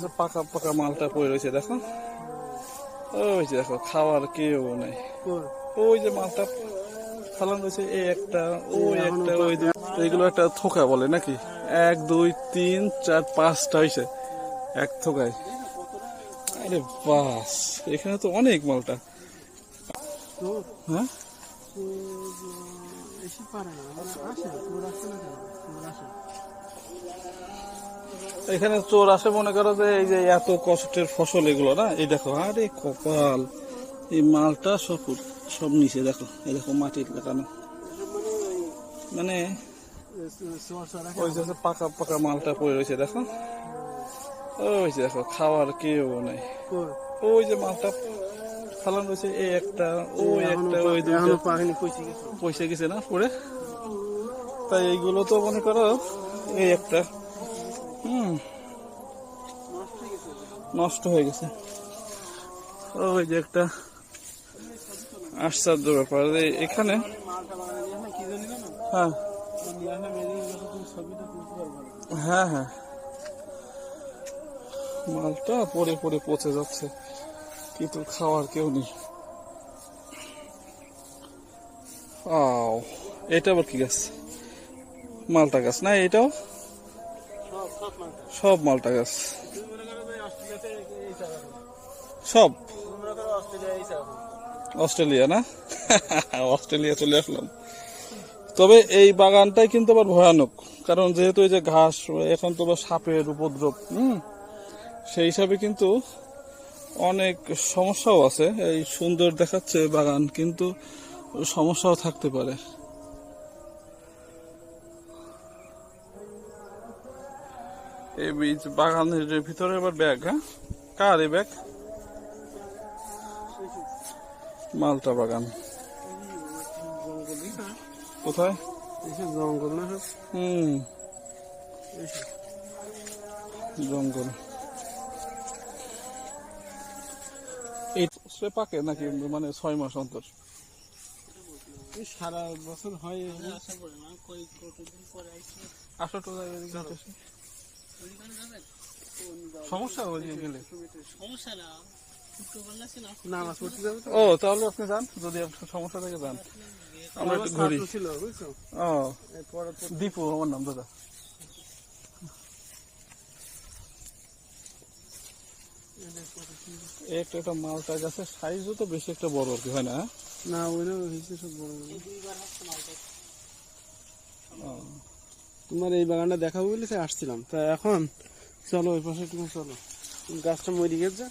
যে পাকা পাকা মালটা পড়ে রয়েছে দেখো, ওই যে দেখো খাওয়ার কেউ নাই। ওই যে মালটা ফালান রয়েছে, এই একটা ওই একটা ওই দুই, এইগুলো একটা থোকা বলে নাকি? 1 2 3 4 5টা হয়েছে এক থোকায়। আরে বাস, এখানে তো অনেক মালটা। হ্যাঁ এখানে চোর আসে মনে করো যে এই যে এত কষ্টের ফসল এগুলো না, এই দেখো আরে কপাল, এই মালটা সব সব নিচে দেখো, এই দেখো মাটির লাগানো, মানে ওই যে পাকা পাকা মালটা পড়ে রয়েছে দেখো, ওই যে দেখো খাওয়ার কেউ নাই। ওই যে মালটা ফালান রয়েছে, এই একটা ওই একটা ওই দুই পয়সা গেছে না পড়ে, তাই এইগুলো তো মনে করো এই একটা নষ্ট হয়ে গেছে। ওই যে একটা আশ্চর্য ব্যাপার এখানে। হ্যাঁ হ্যাঁ হ্যাঁ, মালটা পরে পরে পচে যাচ্ছে, কিন্তু খাওয়ার কেউ নেই। এটা আবার কি গাছ? মালটা গাছ না এটাও? সব মালটা গাছ, সব অস্ট্রেলিয়া না? অস্ট্রেলিয়া চলে আসলাম। তবে এই বাগানটাই কিন্তু আবার ভয়ানক, কারণ যেহেতু এই যে ঘাস, এখন তো সাপের উপদ্রব, সেই হিসাবে কিন্তু অনেক সমস্যাও আছে। এই সুন্দর দেখাচ্ছে বাগান, কিন্তু সমস্যাও থাকতে পারে। এই বীজ বাগানের ভিতরে আবার ব্যাগ, হ্যাঁ কার এই ব্যাগ? মালটা বাগান কোথায়? জঙ্গল না? জঙ্গল। এই পাকে নাকি মানে 6 মাস অন্তর? সারা বছর হয়। সমস্যা হয়ে গেলে ও তাহলে আপনি যান, যদি আপনার সমস্যা থেকে যান, আমরা একটু ঘুরি। ও দীপু আমার নাম দাদা। একটা মালটা গাছের সাইজও তো বেশি একটা বড় আর কি হয় না? না ওইটা হয়েছে সব বড়। তোমার এই বাগানটা দেখাবো বলেছে আসছিলাম, তা এখন চলো ওই পাশে একটু চলো, গাছটা মরে গেছে।